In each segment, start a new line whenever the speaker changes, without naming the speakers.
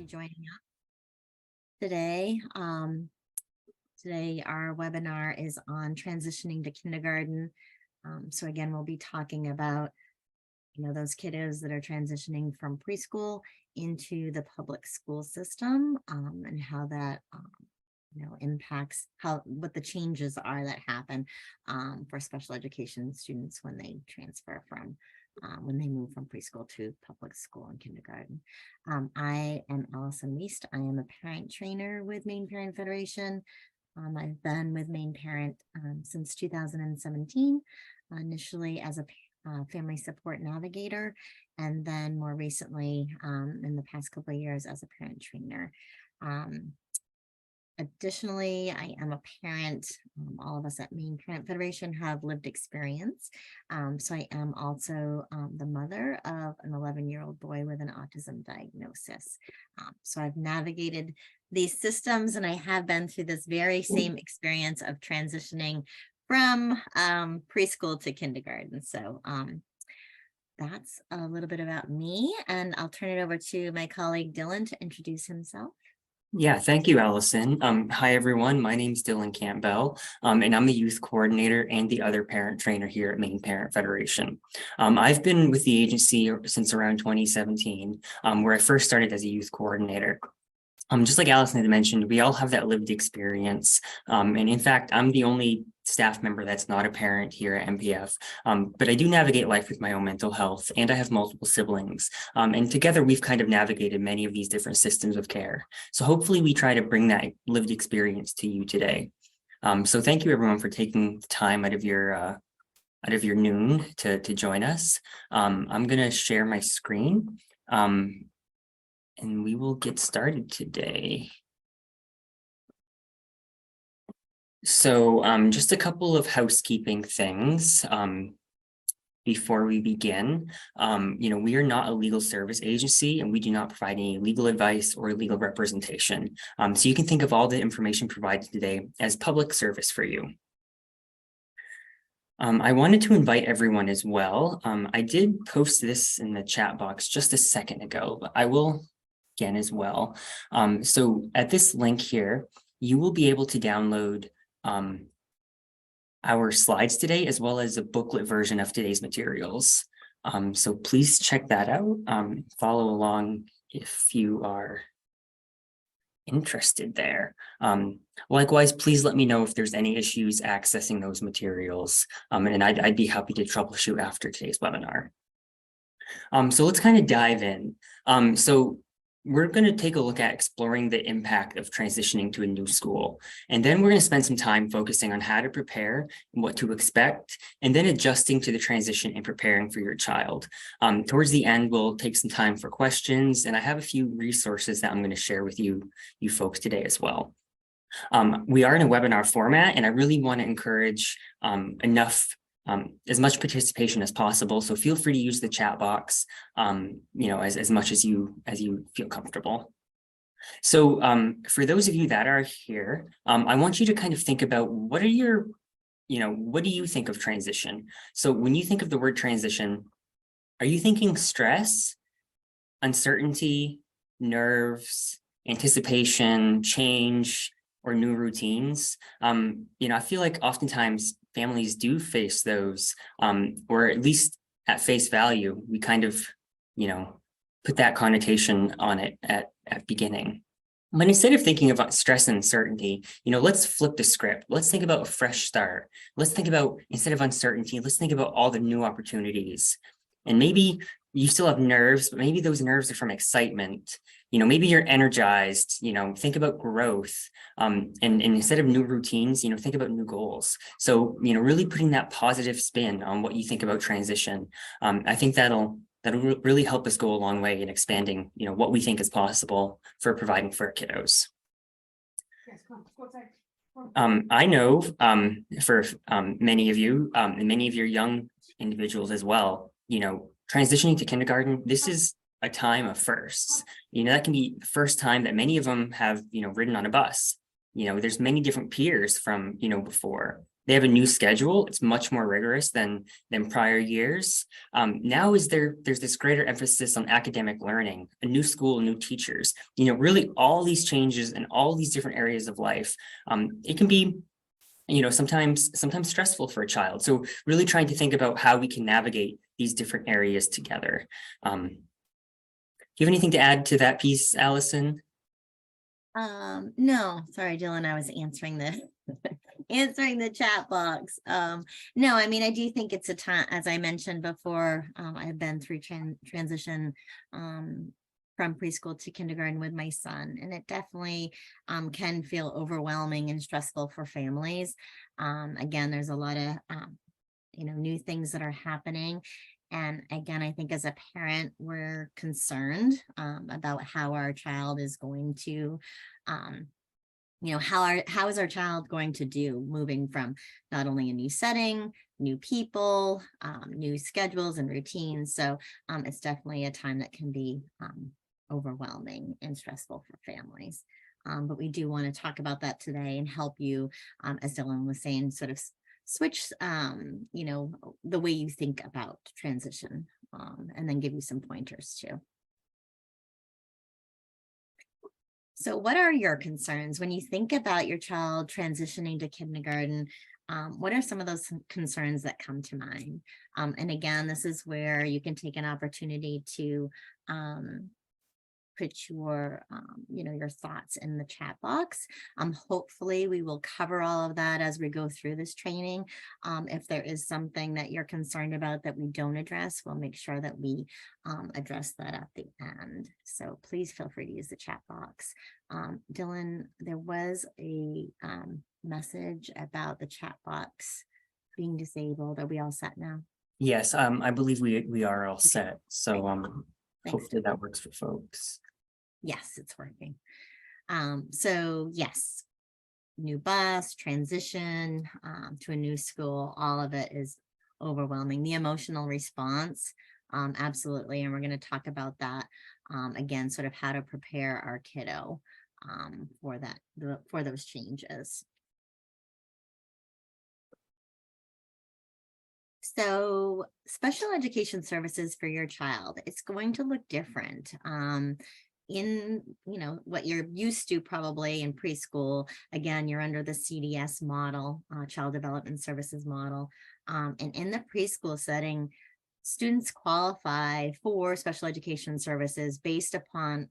joining us today. Today our webinar is on transitioning to kindergarten. So again, we'll be talking about those kiddos that are transitioning from preschool into the public school system, and how that impacts what the changes are that happen for special education students when they transfer from when they move from preschool to public school and kindergarten. I am Allison Weist. I am a parent trainer with Maine Parent Federation. I've been with Maine Parent since 2017, initially as a family support navigator, and then more recently in the past couple of years as a parent trainer. Additionally, I am a parent. All of us at Maine Parent Federation have lived experience. So I am also the mother of an 11-year-old boy with an autism diagnosis. So I've navigated these systems, and I have been through this very same experience of transitioning from preschool to kindergarten. So that's a little bit about me, and I'll turn it over to my colleague Dylan to introduce himself.
Yeah, thank you, Allison. Hi, everyone. My name's Dylan Campbell, and I'm the youth coordinator and the other parent trainer here at Maine Parent Federation. I've been with the agency since around 2017, where I first started as a youth coordinator. Just like Allison had mentioned, we all have that lived experience. And in fact, I'm the only staff member that's not a parent here at MPF, but I do navigate life with my own mental health, and I have multiple siblings. And together we've kind of navigated many of these different systems of care. So hopefully we try to bring that lived experience to you today. So thank you everyone for taking the time out of your noon to join us. I'm gonna share my screen. And we will get started today. So just a couple of housekeeping things before we begin. We are not a legal service agency, and we do not provide any legal advice or legal representation. So you can think of all the information provided today as public service for you. I wanted to invite everyone as well. I did post this in the chat box just a second ago, but I will again as well. So at this link here, you will be able to download our slides today, as well as a booklet version of today's materials. So please check that out. Follow along if you are interested there. Likewise, please let me know if there's any issues accessing those materials, and I'd be happy to troubleshoot after today's webinar. So let's kind of dive in. So we're going to take a look at exploring the impact of transitioning to a new school. And then we're going to spend some time focusing on how to prepare and what to expect, and then adjusting to the transition and preparing for your child. Towards the end, we'll take some time for questions, and I have a few resources that I'm going to share with you folks today as well. We are in a webinar format, and I really want to encourage as much participation as possible. So feel free to use the chat box, as much as you feel comfortable. So for those of you that are here, I want you to kind of think about what do you think of transition? So when you think of the word transition, are you thinking stress, uncertainty, nerves, anticipation, change, or new routines? I feel like oftentimes families do face those, or at least at face value, we kind of, put that connotation on it at beginning. But instead of thinking about stress and uncertainty, let's flip the script. Let's think about a fresh start. Let's think about, instead of uncertainty, let's think about all the new opportunities. And maybe you still have nerves, but maybe those nerves are from excitement. Maybe you're energized, think about growth, and instead of new routines, think about new goals. So, really putting that positive spin on what you think about transition. I think that'll really help us go a long way in expanding, what we think is possible for providing for our kiddos. Yes, come on, go outside. I know for many of you and many of your young individuals as well, transitioning to kindergarten, this is a time of firsts. That can be the first time that many of them have, ridden on a bus. There's many different peers from, before. They have a new schedule. It's much more rigorous than prior years. Now there's this greater emphasis on academic learning, a new school, new teachers, really all these changes in all these different areas of life. It can be, sometimes stressful for a child. So really trying to think about how we can navigate these different areas together. Do you have anything to add to that piece, Allison?
No, sorry, Dylan, I was answering the answering the chat box. No, I mean, I do think it's a time, as I mentioned before, I've been through transition from preschool to kindergarten with my son, and it definitely can feel overwhelming and stressful for families. Again, there's a lot of new things that are happening. And again, I think as a parent, we're concerned about how our child is going to, how is our child going to do moving from not only a new setting, new people, new schedules and routines. So it's definitely a time that can be overwhelming and stressful for families. But we do want to talk about that today and help you, as Dylan was saying, sort of switch, the way you think about transition, and then give you some pointers too. So what are your concerns when you think about your child transitioning to kindergarten? What are some of those concerns that come to mind? And again, this is where you can take an opportunity to put your your thoughts in the chat box. Hopefully we will cover all of that as we go through this training. If there is something that you're concerned about that we don't address, we'll make sure that we address that at the end. So please feel free to use the chat box. Dylan, there was a message about the chat box being disabled. Are we all set now?
Yes, I believe we are all set. So
Thanks.
hopefully that works for folks.
Yes, it's working. So yes, new bus, transition to a new school, all of it is overwhelming. The emotional response, absolutely. And we're going to talk about that again, sort of how to prepare our kiddo for that, for those changes. So special education services for your child, it's going to look different. In what you're used to probably in preschool, again, you're under the CDS model, child development services model. And in the preschool setting, students qualify for special education services based upon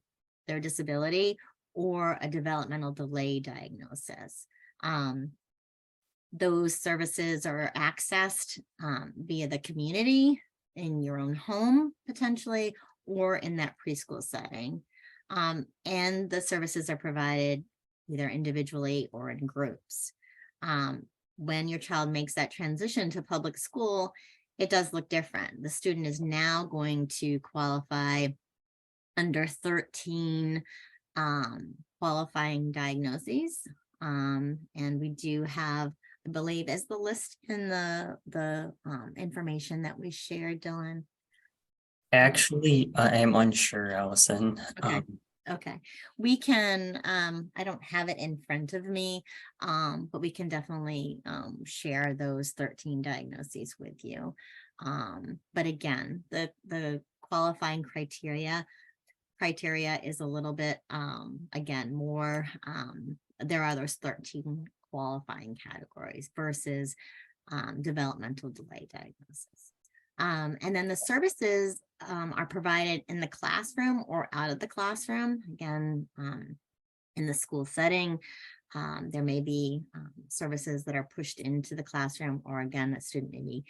their disability or a developmental delay diagnosis. Those services are accessed via the community, in your own home potentially, or in that preschool setting. And the services are provided either individually or in groups. When your child makes that transition to public school, it does look different. The student is now going to qualify under 13 qualifying diagnoses. And we do have, I believe, is the list in the information that we shared, Dylan?
Actually, I am unsure, Allison.
Okay. Okay, we can, I don't have it in front of me, but we can definitely share those 13 diagnoses with you. But again, the qualifying criteria is a little bit, again, more, there are those 13 qualifying categories versus developmental delay diagnosis. And then the services are provided in the classroom or out of the classroom. Again, in the school setting, there may be services that are pushed into the classroom, or again, a student may be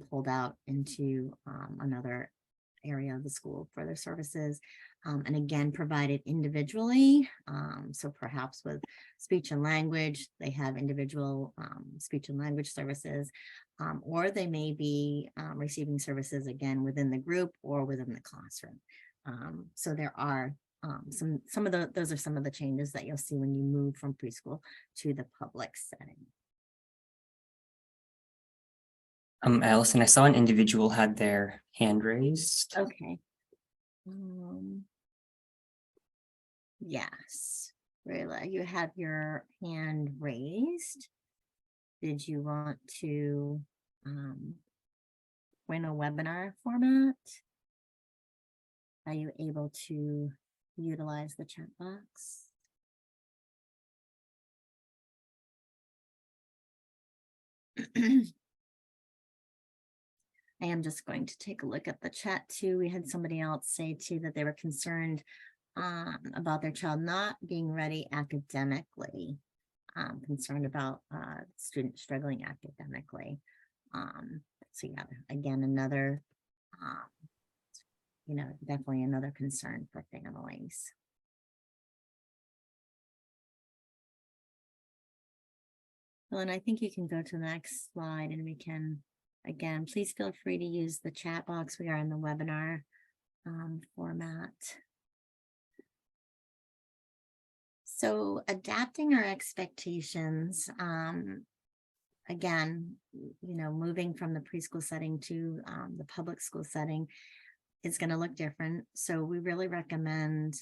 pulled out into another area of the school for their services, and again provided individually. So perhaps with speech and language, they have individual speech and language services, or they may be receiving services again within the group or within the classroom. So there are some of those are some of the changes that you'll see when you move from preschool to the public setting.
Allison, I saw an individual had their hand raised.
Okay. Yes, Rayla, you have your hand raised. did you want to in a webinar format? Are you able to utilize the chat box? I am just going to take a look at the chat too. We had somebody else say too that they were concerned about their child not being ready academically, concerned about students struggling academically. So yeah, again, another, definitely another concern for families. Well, and I think you can go to the next slide and we can, again, please feel free to use the chat box. We are in the webinar format. So adapting our expectations, again, moving from the preschool setting to the public school setting is going to look different. So we really recommend,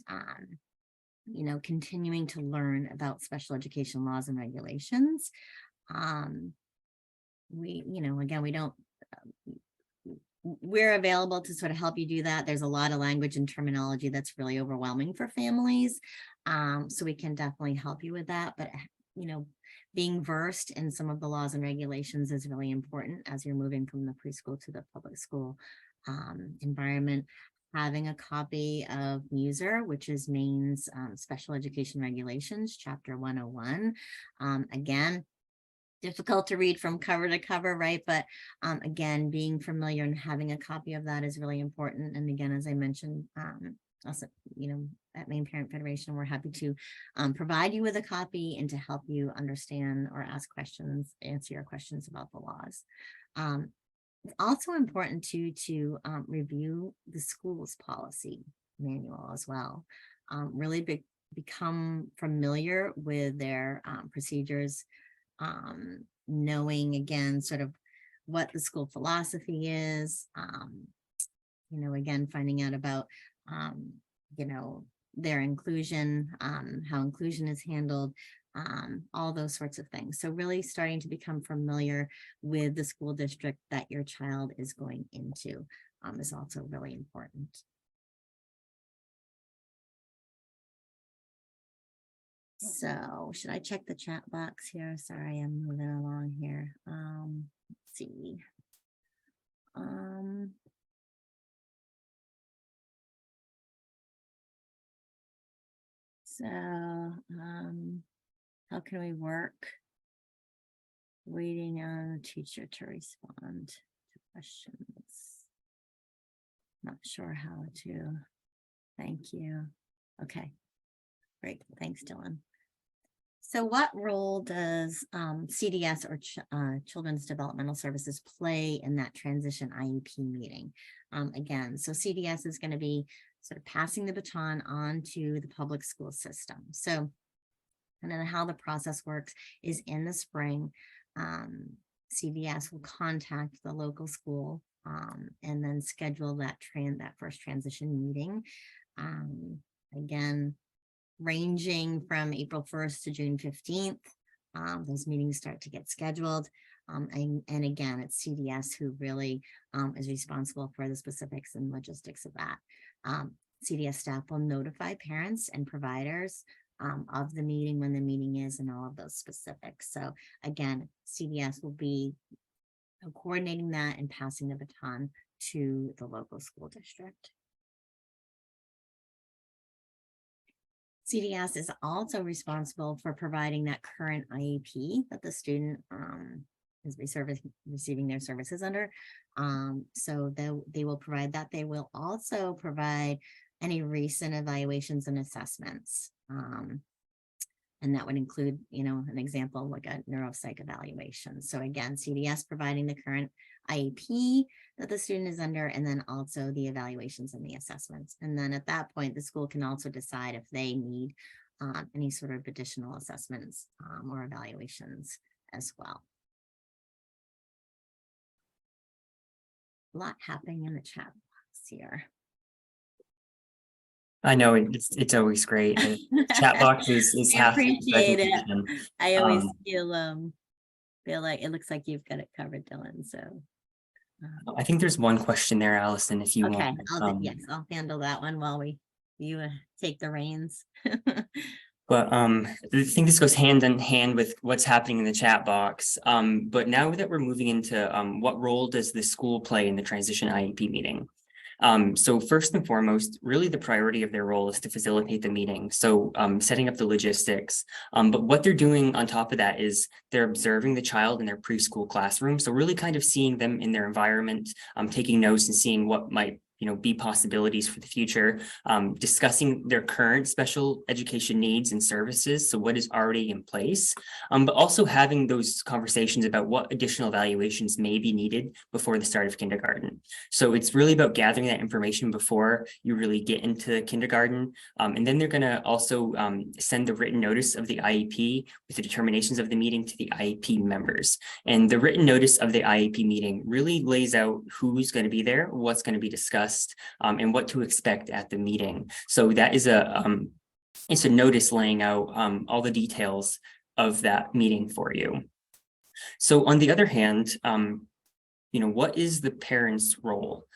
continuing to learn about special education laws and regulations. We're available to sort of help you do that. There's a lot of language and terminology that's really overwhelming for families. So we can definitely help you with that. But, being versed in some of the laws and regulations is really important as you're moving from the preschool to the public school environment. Having a copy of MUSER, which is Maine's Special Education Regulations, Chapter 101. Again, difficult to read from cover to cover, right? But again, being familiar and having a copy of that is really important. And again, as I mentioned, also, at Maine Parent Federation, we're happy to provide you with a copy and to help you understand or ask questions, answer your questions about the laws. It's also important to review the school's policy manual as well. Really become familiar with their procedures, knowing again sort of what the school philosophy is, again, finding out about, their inclusion, how inclusion is handled, all those sorts of things. So really starting to become familiar with the school district that your child is going into is also really important. So should I check the chat box here? Sorry, I'm moving along here. Let's see. How can we work? Waiting on the teacher to respond to questions. Not sure how to. Thank you. Okay, great. Thanks, Dylan. So what role does CDS or Children's Developmental Services play in that Transition IEP meeting? Again, so CDS is going to be sort of passing the baton on to the public school system. So, and then how the process works is in the spring, CDS will contact the local school and then schedule that first transition meeting. Again, ranging from April 1st to June 15th, those meetings start to get scheduled. And again, it's CDS who really is responsible for the specifics and logistics of that. CDS staff will notify parents and providers of the meeting, when the meeting is, and all of those specifics. So again, CDS will be coordinating that and passing the baton to the local school district. CDS is also responsible for providing that current IEP that the student is receiving their services under. So they will provide that. They will also provide any recent evaluations and assessments. And that would include, an example like a neuropsych evaluation. So again, CDS providing the current IEP that the student is under, and then also the evaluations and the assessments. And then at that point, the school can also decide if they need any sort of additional assessments or evaluations as well. A lot happening in the chat box here.
I know it's always great. The chat box is half the
appreciate it.
presentation.
I always feel feel like it looks like you've got it covered, Dylan, so.
I think there's one question there, Allison, if you
Okay,
want.
yes, I'll handle that one while you take the reins.
But I think this goes hand in hand with what's happening in the chat box. But now that we're moving into what role does the school play in the transition IEP meeting? So first and foremost, really the priority of their role is to facilitate the meeting. So setting up the logistics. But what they're doing on top of that is they're observing the child in their preschool classroom. So really kind of seeing them in their environment, taking notes and seeing what might be possibilities for the future, discussing their current special education needs and services, so what is already in place, but also having those conversations about what additional evaluations may be needed before the start of kindergarten. So it's really about gathering that information before you really get into kindergarten, and then they're going to also send the written notice of the IEP with the determinations of the meeting to the IEP members. And the written notice of the IEP meeting really lays out who's going to be there, what's going to be discussed, and what to expect at the meeting. So that is it's a notice laying out all the details of that meeting for you. So on the other hand, what is the parent's role?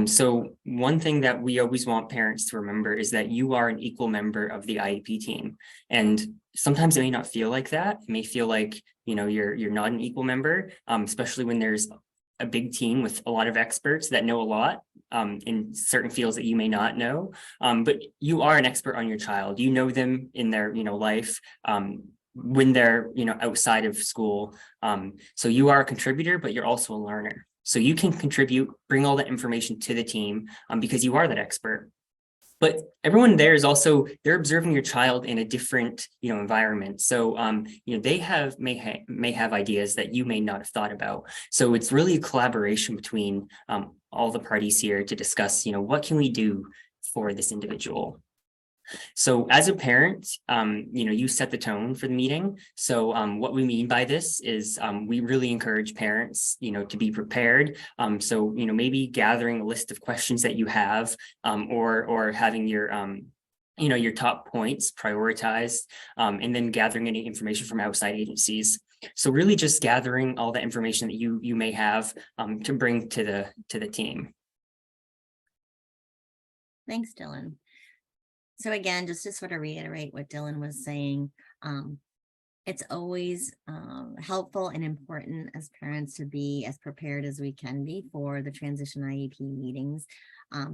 So one thing that we always want parents to remember is that you are an equal member of the IEP team. And sometimes it may not feel like that. It may feel like, you're not an equal member, especially when there's a big team with a lot of experts that know a lot in certain fields that you may not know. But you are an expert on your child. You know them in their, life. When they're outside of school, so you are a contributor, but you're also a learner, so you can contribute, bring all that information to the team because you are that expert. But everyone there is also, they're observing your child in a different environment, so they may have ideas that you may not have thought about. So it's really a collaboration between all the parties here to discuss what can we do for this individual. So as a parent, you set the tone for the meeting. So what we mean by this is we really encourage parents, to be prepared. So, maybe gathering a list of questions that you have, or having your your top points prioritized, and then gathering any information from outside agencies. So really just gathering all the information that you may have to bring to the team.
Thanks, Dylan. So again, just to sort of reiterate what Dylan was saying, it's always helpful and important as parents to be as prepared as we can be for the transition IEP meetings.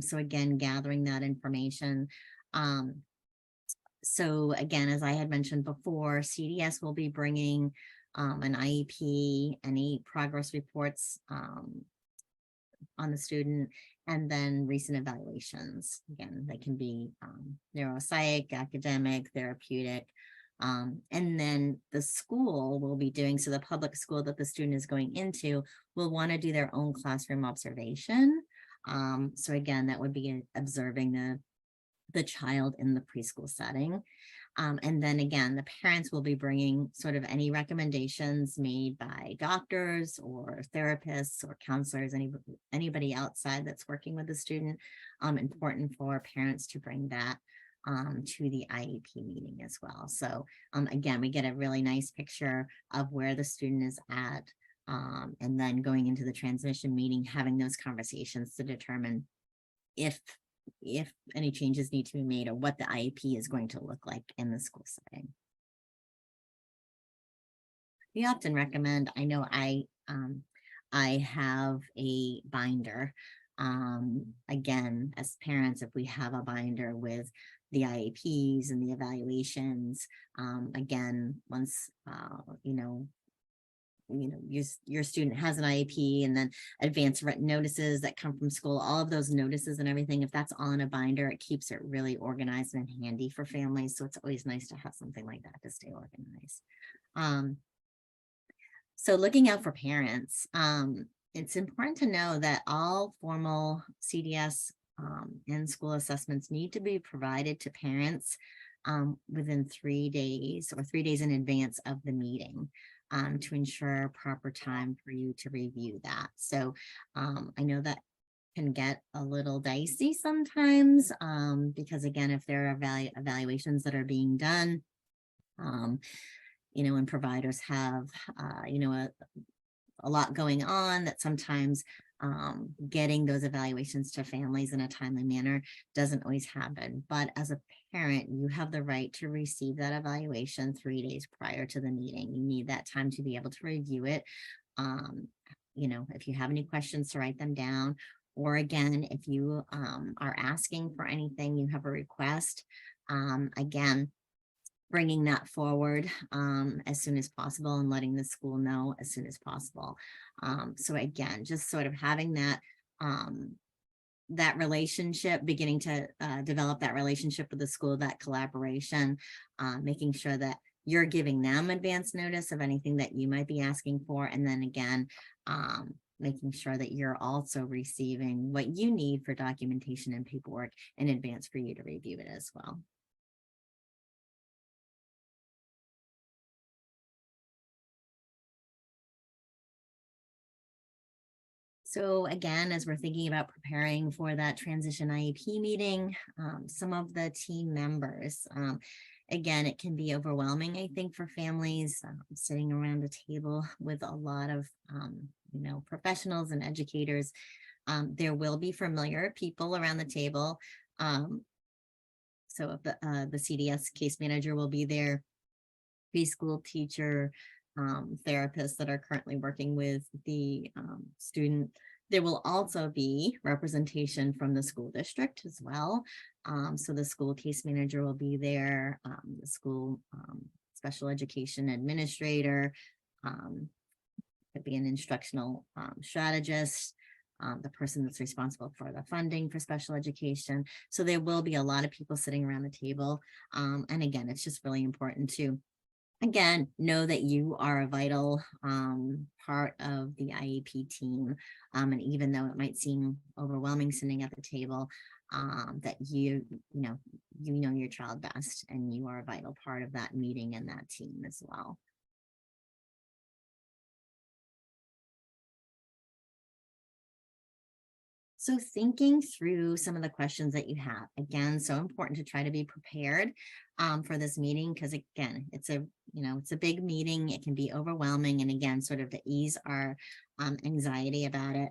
So again, gathering that information. So again, as I had mentioned before, CDS will be bringing an IEP, any progress reports on the student, and then recent evaluations. Again, they can be neuropsych, academic, therapeutic. And then the school will be doing, so the public school that the student is going into will want to do their own classroom observation. So again, that would be observing the child in the preschool setting. And then again, the parents will be bringing sort of any recommendations made by doctors or therapists or counselors, anybody outside that's working with the student. Important for parents to bring that to the IEP meeting as well. So again, we get a really nice picture of where the student is at, and then going into the transition meeting, having those conversations to determine if any changes need to be made or what the IEP is going to look like in the school setting. We often recommend, I know I have a binder. Again, as parents, if we have a binder with the IEPs and the evaluations, again, once, your student has an IEP, and then advanced written notices that come from school, all of those notices and everything, if that's all in a binder, it keeps it really organized and handy for families. So it's always nice to have something like that to stay organized. So looking out for parents, it's important to know that all formal CDS and school assessments need to be provided to parents within 3 days or 3 days in advance of the meeting, to ensure proper time for you to review that. So I know that can get a little dicey sometimes, because again, if there are evaluations that are being done, and providers have, a lot going on, that sometimes getting those evaluations to families in a timely manner doesn't always happen. But as a parent, you have the right to receive that evaluation 3 days prior to the meeting. You need that time to be able to review it. If you have any questions, to write them down. Or again, if you are asking for anything, you have a request, again, bringing that forward as soon as possible and letting the school know as soon as possible. So again, just sort of having that relationship, beginning to develop that relationship with the school, that collaboration, making sure that you're giving them advance notice of anything that you might be asking for. And then again, making sure that you're also receiving what you need for documentation and paperwork in advance for you to review it as well. So again, as we're thinking about preparing for that Transition IEP meeting, some of the team members, again, it can be overwhelming, I think, for families sitting around a table with a lot of, professionals and educators. There will be familiar people around the table. So if the CDS case manager will be there, preschool teacher, therapists that are currently working with the student. There will also be representation from the school district as well. So the school case manager will be there, the school special education administrator, could be an instructional strategist, the person that's responsible for the funding for special education. So there will be a lot of people sitting around the table. And again, it's just really important to, again, know that you are a vital part of the IEP team. And even though it might seem overwhelming sitting at the table, that you know your child best, and you are a vital part of that meeting and that team as well. So thinking through some of the questions that you have, again, so important to try to be prepared for this meeting, because again, it's a big meeting. It can be overwhelming. And again, sort of to ease our anxiety about it,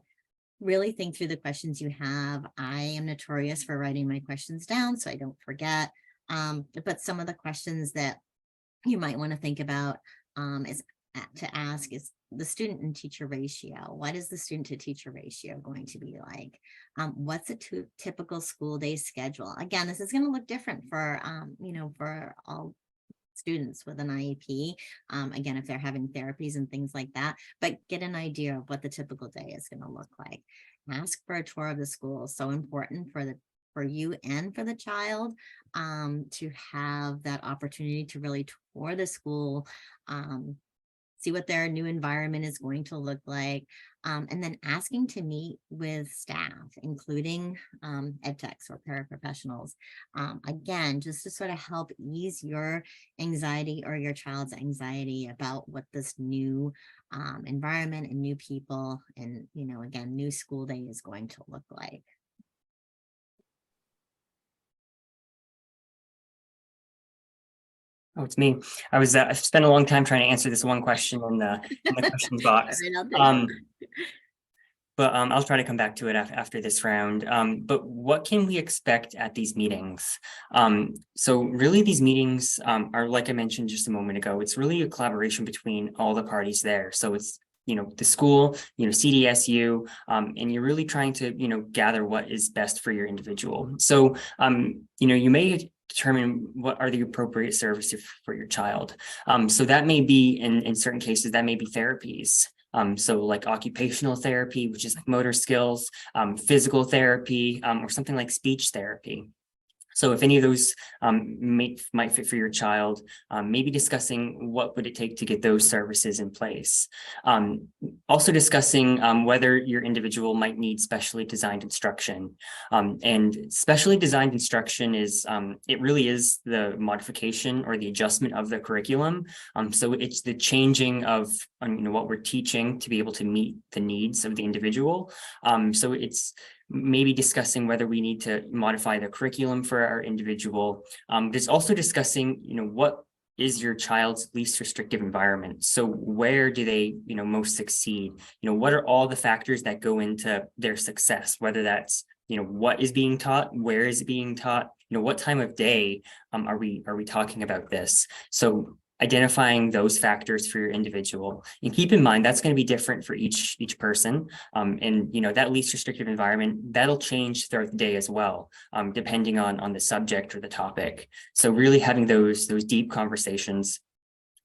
really think through the questions you have. I am notorious for writing my questions down so I don't forget. But some of the questions that you might want to think about is to ask is the student and teacher ratio. What is the student to teacher ratio going to be like? What's a typical school day schedule? Again, this is going to look different for, for all students with an IEP. Again, if they're having therapies and things like that, but get an idea of what the typical day is going to look like. Ask for a tour of the school. So important for you and for the child to have that opportunity to really tour the school, see what their new environment is going to look like, and then asking to meet with staff, including ed techs or paraprofessionals. Again, just to sort of help ease your anxiety or your child's anxiety about what this new environment and new people and, again, new school day is going to look like.
Oh, it's me. I spent a long time trying to answer this one question in the questions box. But I'll try to come back to it after this round. But what can we expect at these meetings? So really these meetings are, like I mentioned just a moment ago, it's really a collaboration between all the parties there. So it's, the school, CDSU, and you're really trying to, gather what is best for your individual. So, you may determine what are the appropriate services for your child. So that may be, in certain cases, that may be therapies. So like occupational therapy, which is like motor skills, physical therapy, or something like speech therapy. So if any of those might fit for your child, maybe discussing what would it take to get those services in place. Also discussing whether your individual might need specially designed instruction. And specially designed instruction is, it really is the modification or the adjustment of the curriculum. So it's the changing of what we're teaching to be able to meet the needs of the individual. So it's maybe discussing whether we need to modify the curriculum for our individual. There's also discussing, what is your child's least restrictive environment? So where do they, most succeed? What are all the factors that go into their success, whether that's, what is being taught, where is it being taught, what time of day are we talking about this? So identifying those factors for your individual, and keep in mind that's going to be different for each person. And that least restrictive environment, that'll change throughout the day as well, depending on the subject or the topic. So really having those deep conversations,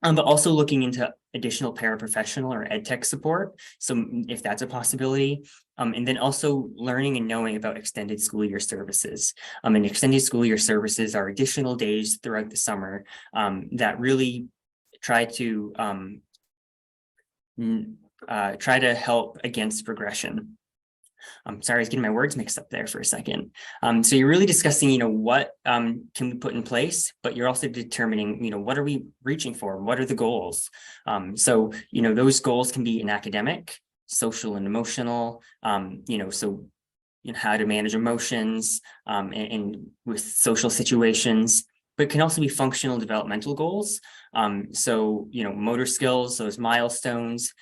but also looking into additional paraprofessional or ed tech support. So if that's a possibility, and then also learning and knowing about extended school year services. And extended school year services are additional days throughout the summer that really try to help against regression. I'm sorry, I was getting my words mixed up there for a second. So you're really discussing, what can we put in place, but you're also determining, what are we reaching for? What are the goals? So, those goals can be in academic, social and emotional, so how to manage emotions and with social situations, but it can also be functional developmental goals. So, motor skills, those milestones,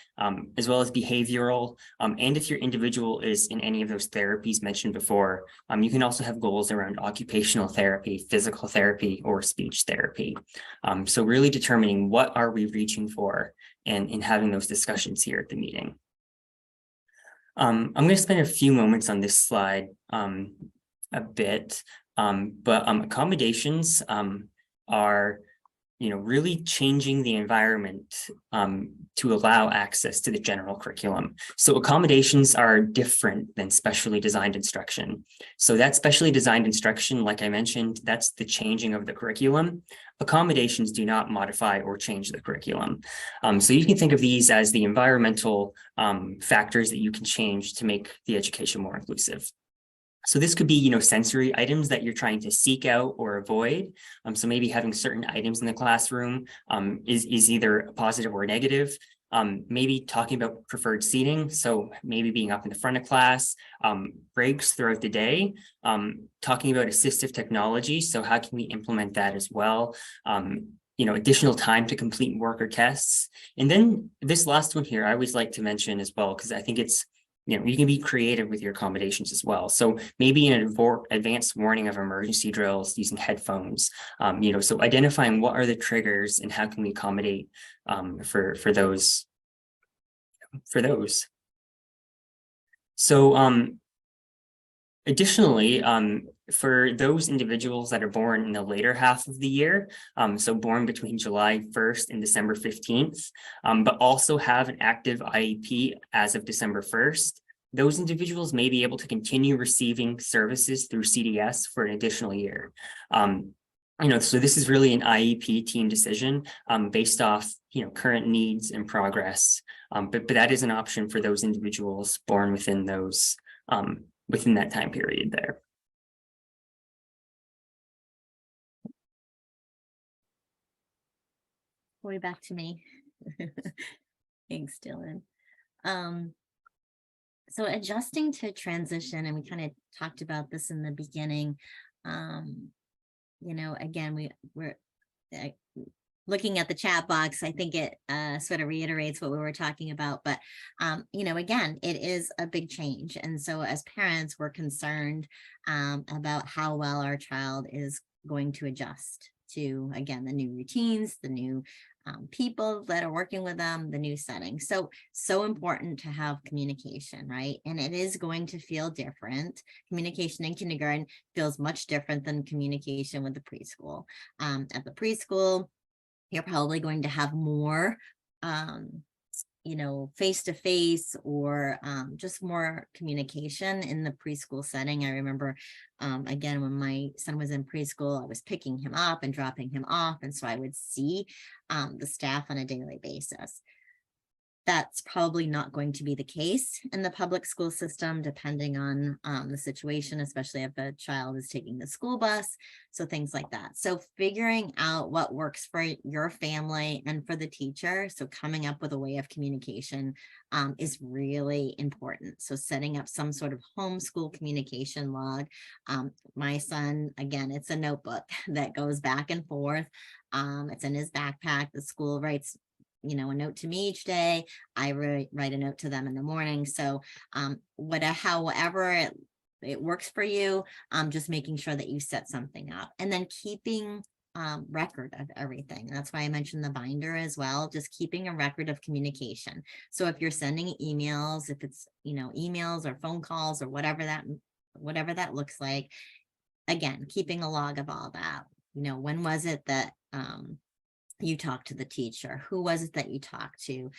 as well as behavioral. And if your individual is in any of those therapies mentioned before, you can also have goals around occupational therapy, physical therapy, or speech therapy. So really determining what are we reaching for and having those discussions here at the meeting. I'm going to spend a few moments on this slide a bit, but accommodations are, really changing the environment to allow access to the general curriculum. So accommodations are different than specially designed instruction. So that specially designed instruction, like I mentioned, that's the changing of the curriculum. Accommodations do not modify or change the curriculum. So you can think of these as the environmental factors that you can change to make the education more inclusive. So this could be, sensory items that you're trying to seek out or avoid. So maybe having certain items in the classroom is either positive or negative. Maybe talking about preferred seating. So maybe being up in the front of class, breaks throughout the day, talking about assistive technology. So how can we implement that as well? Additional time to complete work or tests. And then this last one here, I always like to mention as well, because I think it's, you can be creative with your accommodations as well. So maybe an advanced warning of emergency drills using headphones, so identifying what are the triggers and how can we accommodate for those. So additionally, for those individuals that are born in the later half of the year, so born between July 1st and December 15th, but also have an active IEP as of December 1st, those individuals may be able to continue receiving services through CDS for an additional year. So this is really an IEP team decision based off, current needs and progress. But that is an option for those individuals born within those, within that time period there.
Way back to me. Thanks, Dylan. So adjusting to transition, and we kind of talked about this in the beginning. Again, we're looking at the chat box. I think it sort of reiterates what we were talking about, but again, it is a big change. And so as parents, we're concerned about how well our child is going to adjust to, again, the new routines, the new people that are working with them, the new setting. So important to have communication, right? And it is going to feel different. Communication in kindergarten feels much different than communication with the preschool. At the preschool, you're probably going to have more face-to-face or just more communication in the preschool setting. I remember, again, when my son was in preschool, I was picking him up and dropping him off. And so I would see the staff on a daily basis. That's probably not going to be the case in the public school system, depending on the situation, especially if a child is taking the school bus. So things like that. So figuring out what works for your family and for the teacher. So coming up with a way of communication is really important. So setting up some sort of homeschool communication log. My son, again, it's a notebook that goes back and forth. It's in his backpack. The school writes, a note to me each day. I write a note to them in the morning. So however it works for you, just making sure that you set something up, and then keeping record of everything. That's why I mentioned the binder as well, just keeping a record of communication. So if you're sending emails, if it's, emails or phone calls or whatever that looks like, again, keeping a log of all that. When was it that you talked to the teacher? Who was it that you talked to?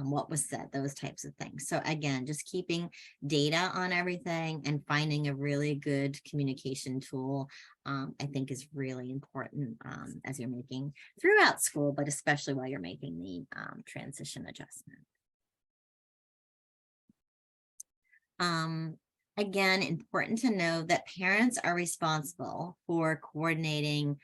What was said? Those types of things. So again, just keeping data on everything and finding a really good communication tool, I think is really important as you're making throughout school, but especially while you're making the transition adjustment. Again, important to know that parents are responsible for coordinating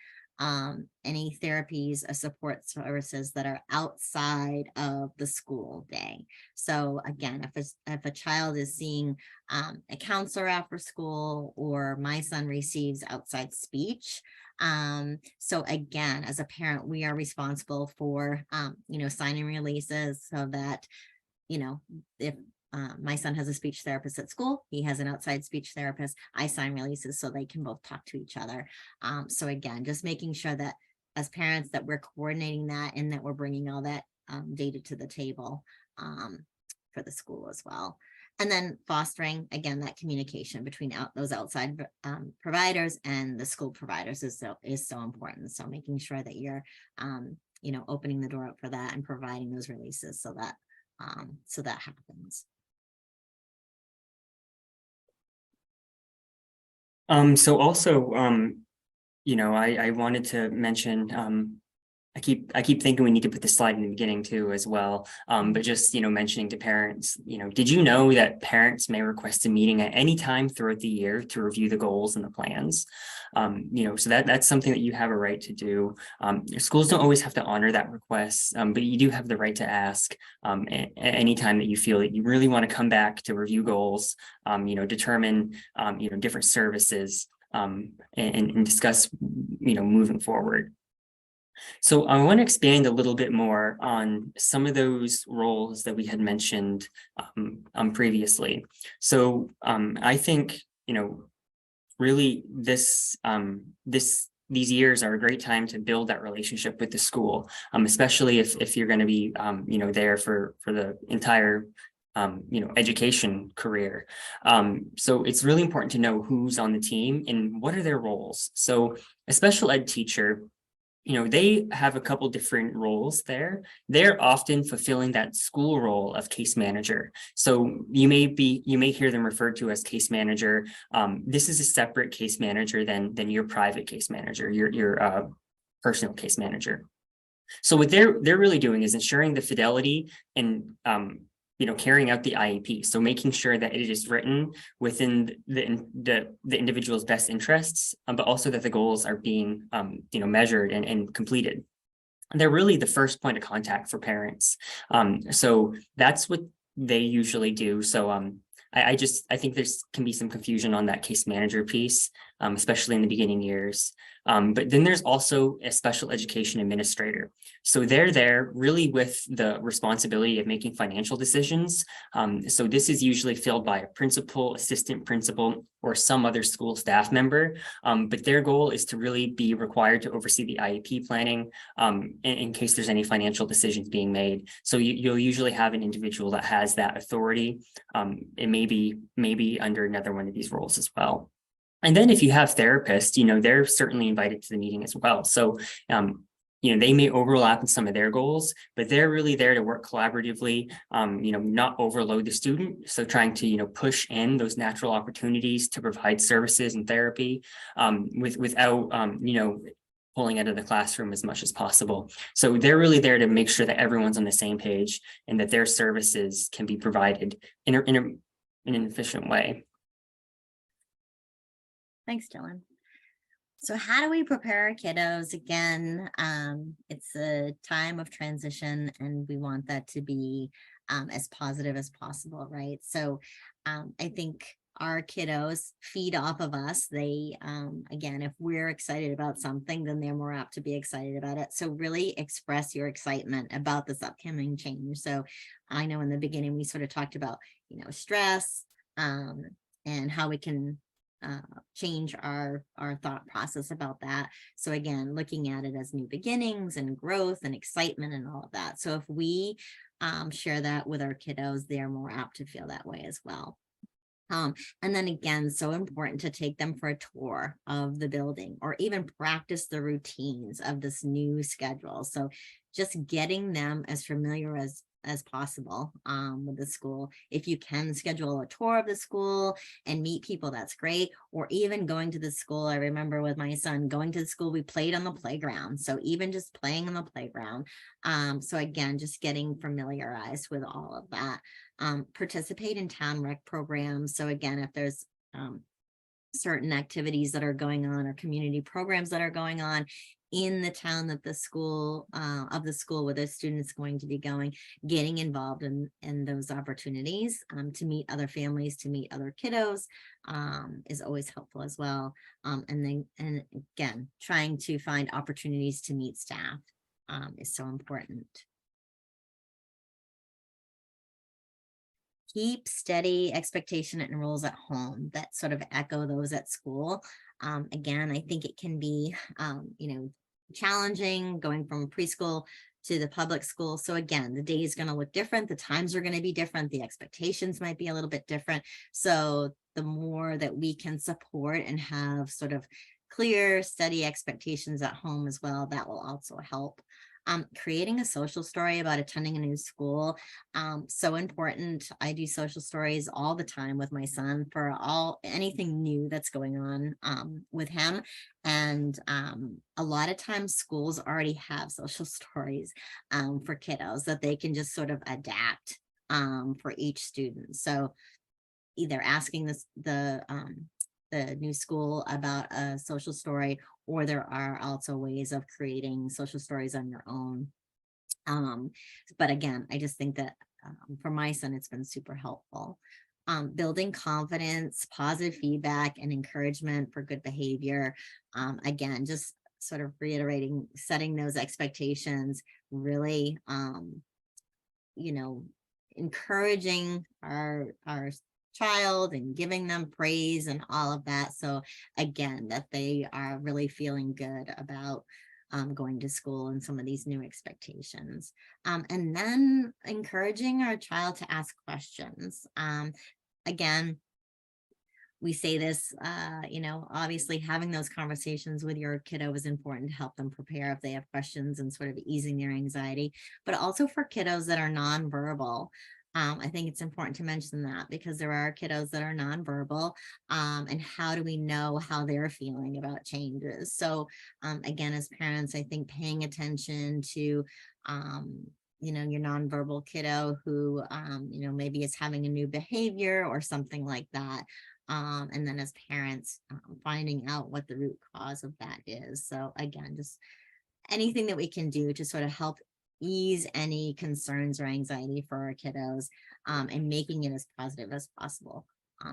any therapies or support services that are outside of the school day. So again, if a child is seeing a counselor after school, or my son receives outside speech, so again, as a parent, we are responsible for signing releases so that if my son has a speech therapist at school, he has an outside speech therapist, I sign releases so they can both talk to each other. So again, just making sure that as parents that we're coordinating that, and that we're bringing all that data to the table for the school as well. And then fostering, again, that communication between those outside providers and the school providers is so important. So making sure that you're opening the door up for that and providing those releases so that happens.
So also, I wanted to mention, I keep thinking we need to put the slide in the beginning too as well. But just, mentioning to parents, did you know that parents may request a meeting at any time throughout the year to review the goals and the plans? So that's something that you have a right to do. Schools don't always have to honor that request, but you do have the right to ask at any time that you feel that you really want to come back to review goals, determine, different services, and discuss, moving forward. So I want to expand a little bit more on some of those roles that we had mentioned previously. So I think, really these years are a great time to build that relationship with the school, especially if you're going to be, there for the entire education career. So it's really important to know who's on the team and what are their roles. So a special ed teacher, they have a couple different roles there. They're often fulfilling that school role of case manager. So you may hear them referred to as case manager. This is a separate case manager than your private case manager, your personal case manager. So what they're really doing is ensuring the fidelity and carrying out the IEP. So making sure that it is written within the individual's best interests, but also that the goals are being, measured and completed. And they're really the first point of contact for parents. So that's what they usually do. So I think there's can be some confusion on that case manager piece, especially in the beginning years. But then there's also a special education administrator. So they're there really with the responsibility of making financial decisions. So this is usually filled by a principal, assistant principal, or some other school staff member. But their goal is to really be required to oversee the IEP planning in case there's any financial decisions being made. So you'll usually have an individual that has that authority. It may be under another one of these roles as well. And then if you have therapists, they're certainly invited to the meeting as well. So, they may overlap in some of their goals, but they're really there to work collaboratively, not overload the student. So trying to, push in those natural opportunities to provide services and therapy without, pulling out of the classroom as much as possible. So they're really there to make sure that everyone's on the same page and that their services can be provided in an efficient way.
Thanks, Dylan. So how do we prepare our kiddos? Again, it's a time of transition and we want that to be as positive as possible, right? So I think our kiddos feed off of us. They, again, if we're excited about something, then they're more apt to be excited about it. So really express your excitement about this upcoming change. So I know in the beginning, we sort of talked about, stress, and how we can change our thought process about that. So again, looking at it as new beginnings and growth and excitement and all of that. So if we share that with our kiddos, they're more apt to feel that way as well. And then again, so important to take them for a tour of the building or even practice the routines of this new schedule. So just getting them as familiar as possible with the school. If you can schedule a tour of the school and meet people, that's great. Or even going to the school. I remember with my son going to the school, we played on the playground. So even just playing on the playground. So again, just getting familiarized with all of that. Participate in town rec programs. So again, if there's certain activities that are going on or community programs that are going on in the town that the school where the student's going to be going, getting involved in those opportunities to meet other families, to meet other kiddos is always helpful as well. And again, trying to find opportunities to meet staff is so important. Keep steady expectation and rules at home that sort of echo those at school. Again, I think it can be, challenging going from preschool to the public school. So again, the day is going to look different. The times are going to be different. The expectations might be a little bit different. So the more that we can support and have sort of clear, steady expectations at home as well, that will also help. Creating a social story about attending a new school, so important. I do social stories all the time with my son for anything new that's going on with him. And a lot of times schools already have social stories for kiddos that they can just sort of adapt for each student. So either asking the new school about a social story, or there are also ways of creating social stories on your own. But again, I just think that for my son, it's been super helpful. Building confidence, positive feedback, and encouragement for good behavior. Again, just sort of reiterating, setting those expectations, really, encouraging our child and giving them praise and all of that. So again, that they are really feeling good about going to school and some of these new expectations. And then encouraging our child to ask questions. Again, we say this, obviously having those conversations with your kiddo is important to help them prepare if they have questions and sort of easing their anxiety, but also for kiddos that are nonverbal. I think it's important to mention that because there are kiddos that are nonverbal, and how do we know how they're feeling about changes? So again, as parents, I think paying attention to your nonverbal kiddo who maybe is having a new behavior or something like that. And then as parents, finding out what the root cause of that is. So again, just anything that we can do to sort of help ease any concerns or anxiety for our kiddos, and making it as positive as possible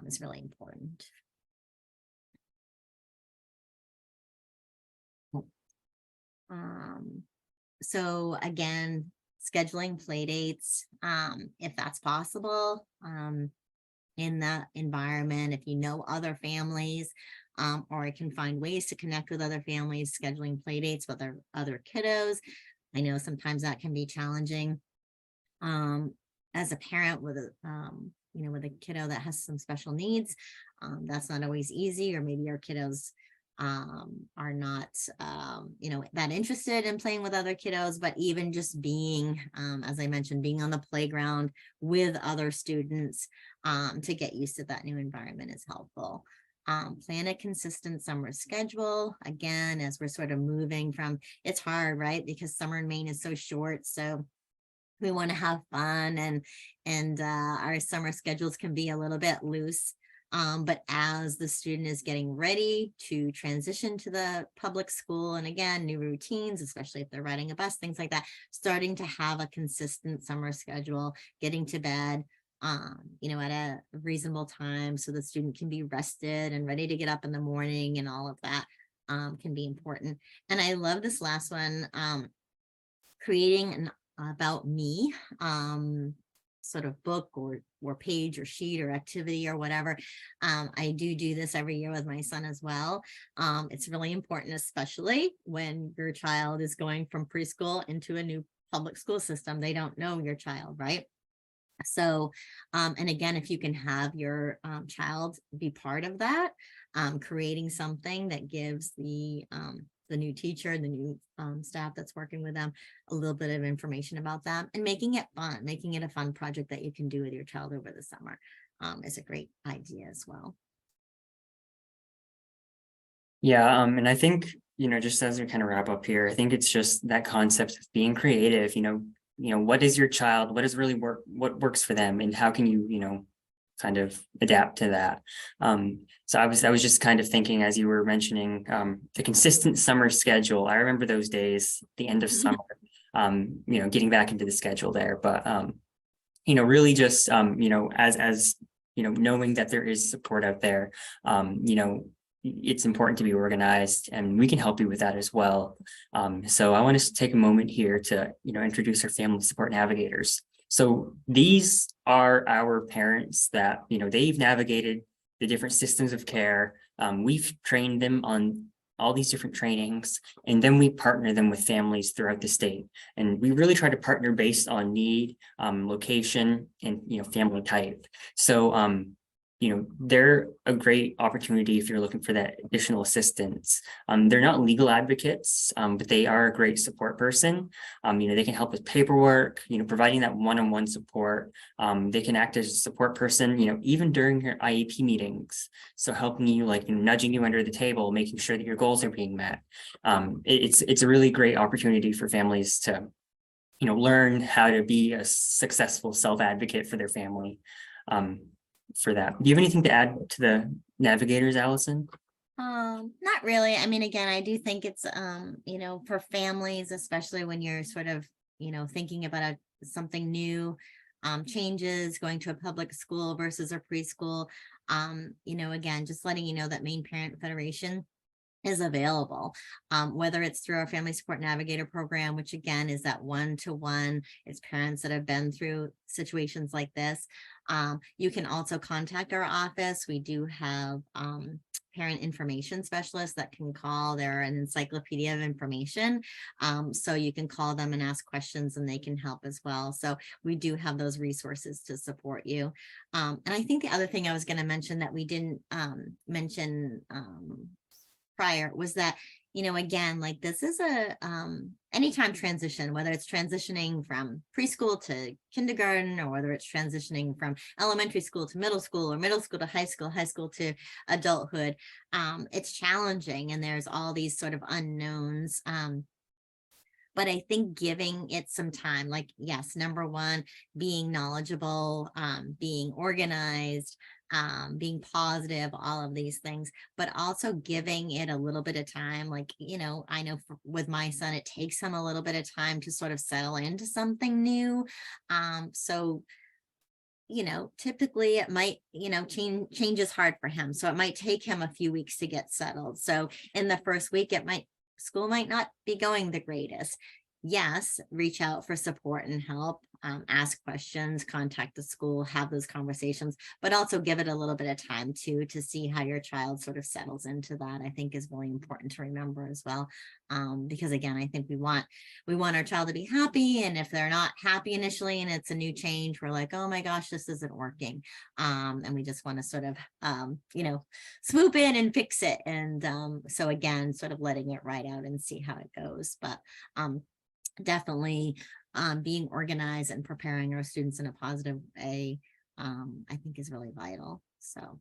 is really important. So again, scheduling play dates, if that's possible, in that environment, if you know other families, or I can find ways to connect with other families, scheduling play dates with other kiddos. I know sometimes that can be challenging. As a parent with a kiddo that has some special needs, that's not always easy, or maybe your kiddos are not that interested in playing with other kiddos, but even just being, as I mentioned, being on the playground with other students to get used to that new environment is helpful. Plan a consistent summer schedule. Again, as we're sort of moving from, it's hard, right? Because summer in Maine is so short. So we want to have fun, and our summer schedules can be a little bit loose. But as the student is getting ready to transition to the public school, and again, new routines, especially if they're riding a bus, things like that, starting to have a consistent summer schedule, getting to bed you know, at a reasonable time so the student can be rested and ready to get up in the morning, and all of that can be important. And I love this last one, creating an about me sort of book or page or sheet or activity or whatever. I do this every year with my son as well. It's really important, especially when your child is going from preschool into a new public school system. They don't know your child, right? So, and again, if you can have your child be part of that, creating something that gives the new teacher, the new staff that's working with them, a little bit of information about them, and making it fun, making it a fun project that you can do with your child over the summer is a great idea as well.
Yeah, and I think, just as we kind of wrap up here, I think it's just that concept of being creative, what is your child, what does really work, what works for them, and how can you, kind of adapt to that. So I was just kind of thinking as you were mentioning the consistent summer schedule. I remember those days, the end of summer, getting back into the schedule there. But really just as knowing that there is support out there, it's important to be organized, and we can help you with that as well. So I want to take a moment here to introduce our family support navigators. So these are our parents that they've navigated the different systems of care. We've trained them on all these different trainings, and then we partner them with families throughout the state. And we really try to partner based on need, location, and family type. So they're a great opportunity if you're looking for that additional assistance. They're not legal advocates, but they are a great support person. They can help with paperwork, providing that one-on-one support. They can act as a support person, even during your IEP meetings. So helping you, like nudging you under the table, making sure that your goals are being met. It's a really great opportunity for families to, learn how to be a successful self-advocate for their family. For that. Do you have anything to add to the navigators, Allison?
Not really. I mean, again, I do think it's for families, especially when you're sort of, thinking about something new, changes, going to a public school versus a preschool. Again, just letting you know that Maine Parent Federation is available, whether it's through our Family Support Navigator program, which again is that one-to-one. It's parents that have been through situations like this. You can also contact our office. We do have parent information specialists that can call. They're an encyclopedia of information. So you can call them and ask questions, and they can help as well. So we do have those resources to support you. And I think the other thing I was going to mention that we didn't mention prior was that, again, like this is a anytime transition, whether it's transitioning from preschool to kindergarten, or whether it's transitioning from elementary school to middle school, or middle school to high school to adulthood, it's challenging, and there's all these sort of unknowns. But I think giving it some time, like, yes, number one, being knowledgeable, being organized, being positive, all of these things, but also giving it a little bit of time. Like, I know with my son, it takes him a little bit of time to sort of settle into something new. So typically it might, change is hard for him. So it might take him a few weeks to get settled. So in the first week, school might not be going the greatest. Yes, reach out for support and help, ask questions, contact the school, have those conversations, but also give it a little bit of time too, to see how your child sort of settles into that. I think is really important to remember as well. Because again, I think we want our child to be happy. And if they're not happy initially and it's a new change, we're like, oh my gosh, this isn't working. And we just want to sort of, swoop in and fix it. And so again, sort of letting it ride out and see how it goes. But definitely being organized and preparing our students in a positive way, I think is really vital. So